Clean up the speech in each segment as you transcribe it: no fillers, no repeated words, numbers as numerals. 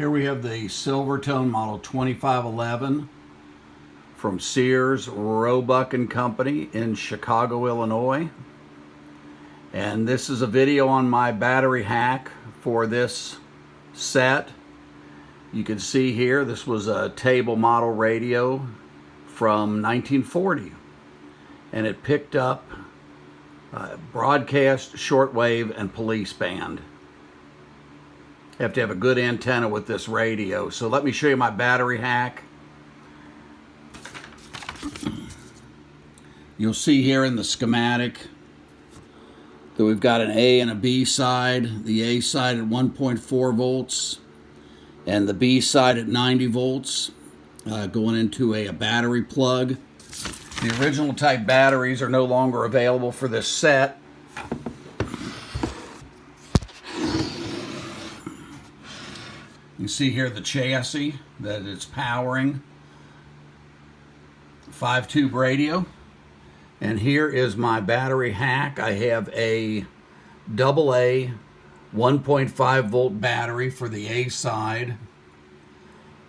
Here we have the Silvertone model 2511 from Sears, Roebuck and Company in Chicago, Illinois. And this is a video on my battery hack for this set. You can see here this was a table model radio from 1940, and it picked up broadcast, shortwave, and police band. You have to have a good antenna with this radio. So let me show you my battery hack. You'll see here in the schematic that we've got an A and a B side. The A side at 1.4 volts and the B side at 90 volts going into a battery plug. The original type batteries are no longer available for this set. You see here the chassis that it's powering. 5-tube radio. And here is my battery hack. I have a AA 1.5 volt battery for the A side.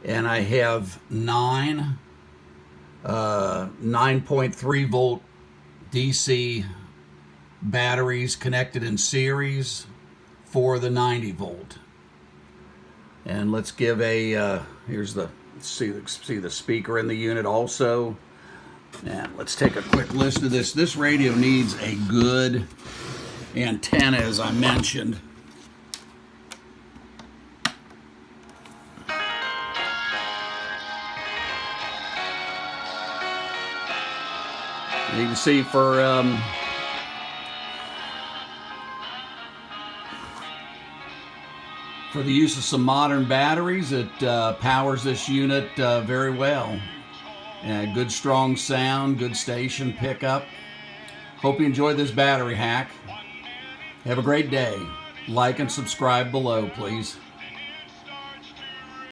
And I have 9.3 volt DC batteries connected in series for the 90 volt. And let's give a, here's the, see the speaker in the unit also. And let's take a quick listen to this. This radio needs a good antenna, as I mentioned. You can see for the use of some modern batteries, it powers this unit very well. Good strong sound, good station pickup. Hope you enjoyed this battery hack. Have a great day. Like and subscribe below, please.